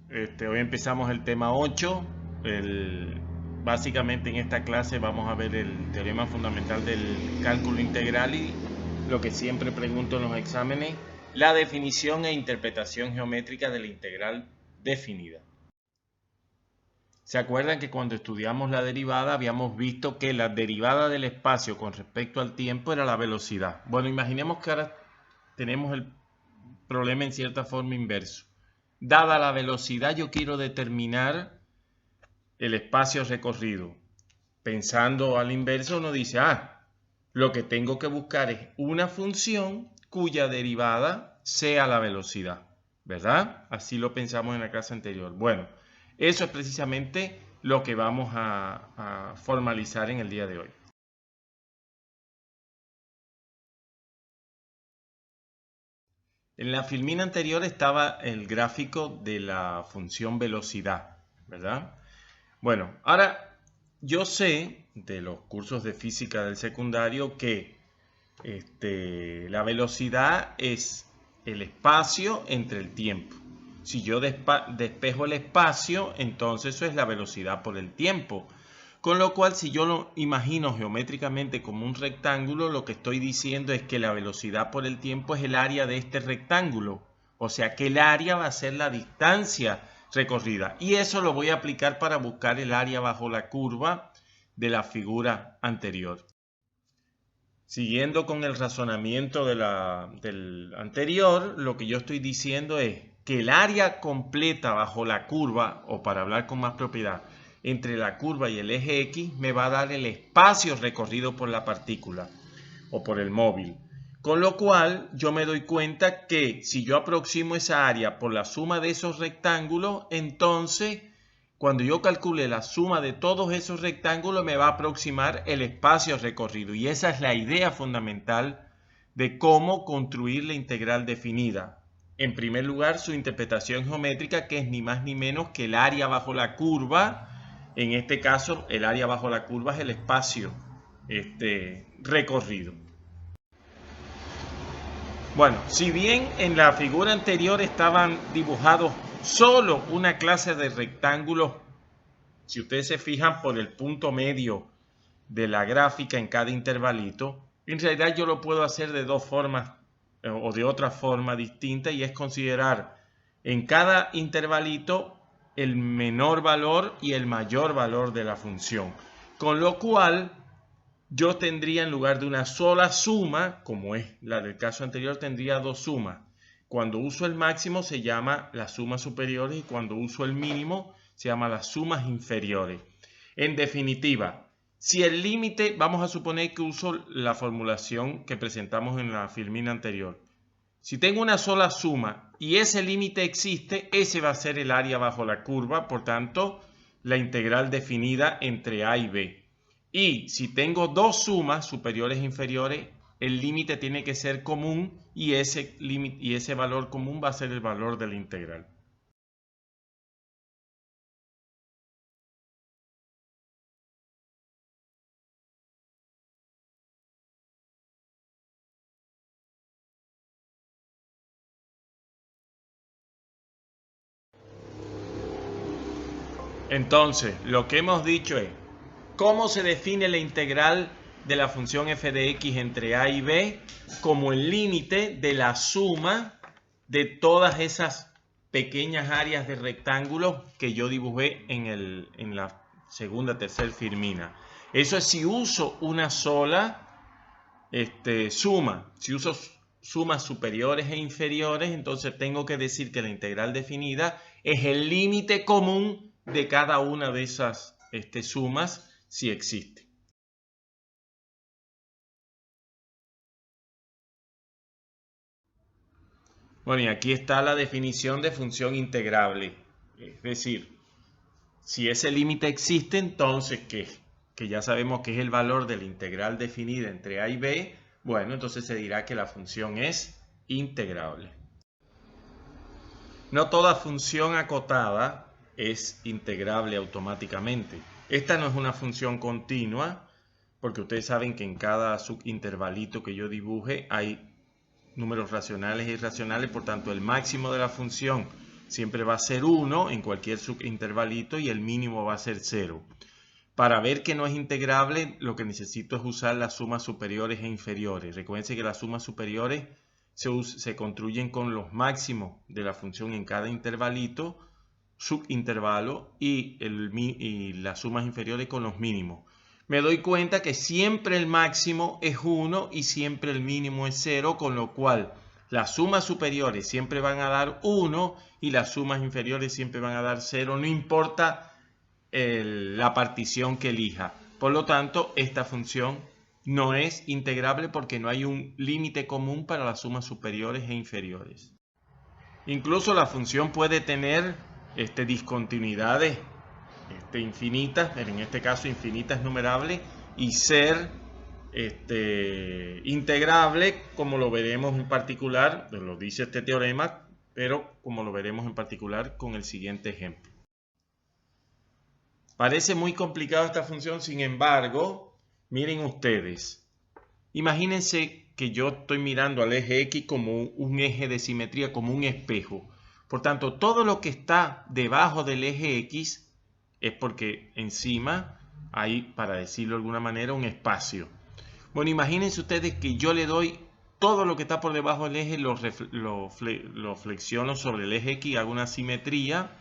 Hoy empezamos el tema 8. Básicamente en esta clase vamos a ver el teorema fundamental del cálculo integral y lo que siempre pregunto en los exámenes, la definición e interpretación geométrica de la integral definida. ¿Se acuerdan que cuando estudiamos la derivada habíamos visto que la derivada del espacio con respecto al tiempo era la velocidad? Bueno, imaginemos que ahora tenemos el problema en cierta forma inverso. Dada la velocidad, yo quiero determinar el espacio recorrido. Pensando al inverso, uno dice, lo que tengo que buscar es una función cuya derivada sea la velocidad, ¿verdad? Así lo pensamos en la clase anterior. Bueno, eso es precisamente lo que vamos a formalizar en el día de hoy. En la filmina anterior estaba el gráfico de la función velocidad, ¿verdad? Bueno, ahora yo sé de los cursos de física del secundario que la velocidad es el espacio entre el tiempo. Si yo despejo el espacio, entonces eso es la velocidad por el tiempo. Con lo cual, si yo lo imagino geométricamente como un rectángulo, lo que estoy diciendo es que la velocidad por el tiempo es el área de este rectángulo. O sea que el área va a ser la distancia recorrida. Y eso lo voy a aplicar para buscar el área bajo la curva de la figura anterior. Siguiendo con el razonamiento del anterior, lo que yo estoy diciendo es que el área completa bajo la curva, o para hablar con más propiedad, entre la curva y el eje X, me va a dar el espacio recorrido por la partícula o por el móvil. Con lo cual, yo me doy cuenta que si yo aproximo esa área por la suma de esos rectángulos, entonces cuando yo calcule la suma de todos esos rectángulos me va a aproximar el espacio recorrido. Y esa es la idea fundamental de cómo construir la integral definida. En primer lugar, su interpretación geométrica, que es ni más ni menos que el área bajo la curva. En este caso, el área bajo la curva es el espacio recorrido. Bueno, si bien en la figura anterior estaban dibujados solo una clase de rectángulos, si ustedes se fijan por el punto medio de la gráfica en cada intervalito, en realidad yo lo puedo hacer de dos formas o de otra forma distinta, y es considerar en cada intervalito el menor valor y el mayor valor de la función. Con lo cual yo tendría, en lugar de una sola suma, como es la del caso anterior, tendría dos sumas. Cuando uso el máximo se llama las sumas superiores y cuando uso el mínimo se llama las sumas inferiores. En definitiva, si el límite, vamos a suponer que uso la formulación que presentamos en la filmina anterior. Si tengo una sola suma y ese límite existe, ese va a ser el área bajo la curva, por tanto, la integral definida entre A y B. Y si tengo dos sumas superiores e inferiores, el límite tiene que ser común y ese valor común va a ser el valor de la integral. Entonces, lo que hemos dicho es, ¿cómo se define la integral de la función f de x entre a y b? Como el límite de la suma de todas esas pequeñas áreas de rectángulos que yo dibujé en la segunda, tercera filmina. Eso es si uso una sola suma. Si uso sumas superiores e inferiores, entonces tengo que decir que la integral definida es el límite común de cada una de esas sumas, si existe. Bueno, y aquí está la definición de función integrable. Es decir, si ese límite existe, entonces, que ya sabemos que es el valor de la integral definida entre a y b, bueno, entonces se dirá que la función es integrable. No toda función acotada es integrable automáticamente. Esta no es una función continua, porque ustedes saben que en cada subintervalito que yo dibuje hay números racionales e irracionales, por tanto el máximo de la función siempre va a ser 1 en cualquier subintervalito y el mínimo va a ser 0. Para ver que no es integrable, lo que necesito es usar las sumas superiores e inferiores. Recuerden que las sumas superiores se construyen con los máximos de la función en cada intervalito, subintervalo, y las sumas inferiores con los mínimos. Me doy cuenta que siempre el máximo es 1 y siempre el mínimo es 0, con lo cual las sumas superiores siempre van a dar 1 y las sumas inferiores siempre van a dar 0, no importa la partición que elija. Por lo tanto, esta función no es integrable porque no hay un límite común para las sumas superiores e inferiores. Incluso la función puede tener discontinuidades infinitas, pero en este caso infinitas numerables, y ser integrable, como lo veremos en particular, lo dice este teorema, pero como lo veremos en particular con el siguiente ejemplo. Parece muy complicada esta función, sin embargo, miren ustedes. Imagínense que yo estoy mirando al eje X como un eje de simetría, como un espejo. Por tanto, todo lo que está debajo del eje X es porque encima hay, para decirlo de alguna manera, un espacio. Bueno, imagínense ustedes que yo le doy todo lo que está por debajo del eje, lo flexiono sobre el eje X, hago una simetría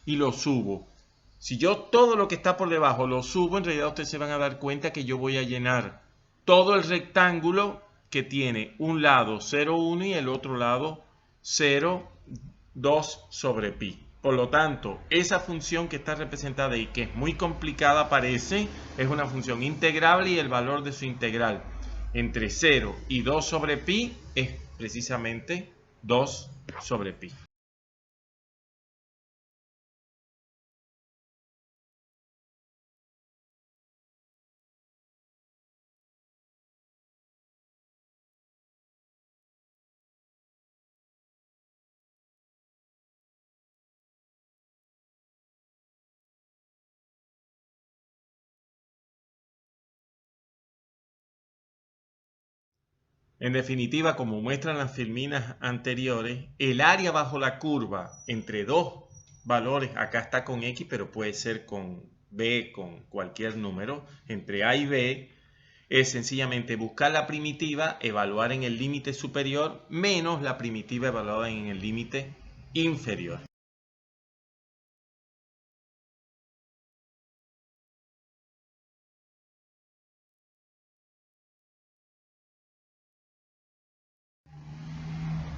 y lo subo. Si yo todo lo que está por debajo lo subo, en realidad ustedes se van a dar cuenta que yo voy a llenar todo el rectángulo que tiene un lado 0,1 y el otro lado 0,2 sobre pi. Por lo tanto, esa función que está representada y que es muy complicada parece, es una función integrable y el valor de su integral entre 0 y 2 sobre pi es precisamente 2 sobre pi. En definitiva, como muestran las filminas anteriores, el área bajo la curva entre dos valores, acá está con X, pero puede ser con B, con cualquier número, entre A y B, es sencillamente buscar la primitiva, evaluar en el límite superior, menos la primitiva evaluada en el límite inferior.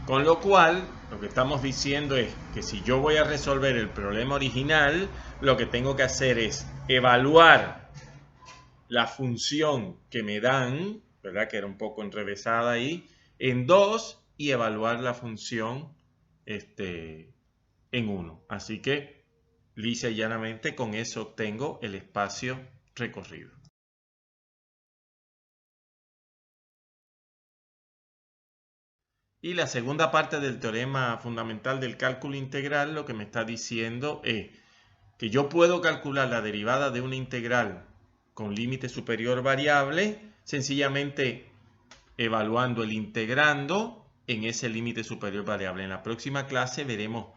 Con lo cual, lo que estamos diciendo es que si yo voy a resolver el problema original, lo que tengo que hacer es evaluar la función que me dan, ¿verdad? Que era un poco enrevesada ahí, en 2 y evaluar la función en 1. Así que, lisa y llanamente, con eso obtengo el espacio recorrido. Y la segunda parte del teorema fundamental del cálculo integral lo que me está diciendo es que yo puedo calcular la derivada de una integral con límite superior variable sencillamente evaluando el integrando en ese límite superior variable. En la próxima clase veremos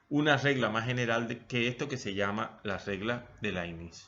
una regla más general que esto que se llama la regla de Leibniz.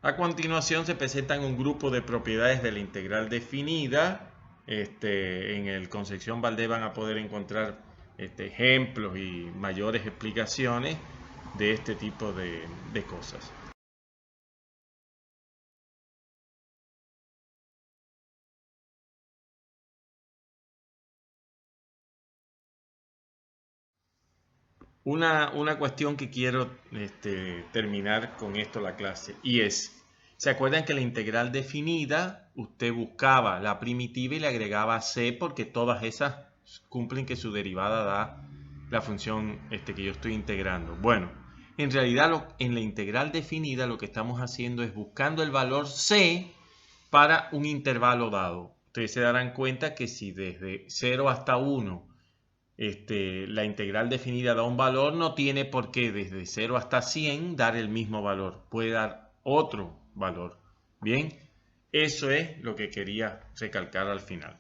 A continuación se presentan un grupo de propiedades de la integral definida. En el Concepción Valdés van a poder encontrar ejemplos y mayores explicaciones de este tipo de cosas. una cuestión que quiero terminar con esto la clase, y es, ¿se acuerdan que la integral definida, usted buscaba la primitiva y le agregaba c porque todas esas cumplen que su derivada da la función que yo estoy integrando? Bueno, en realidad en la integral definida lo que estamos haciendo es buscando el valor c para un intervalo dado. Ustedes se darán cuenta que si desde 0 hasta 1 la integral definida da un valor, no tiene por qué desde 0 hasta 100 dar el mismo valor. Puede dar otro valor. Bien, eso es lo que quería recalcar al final.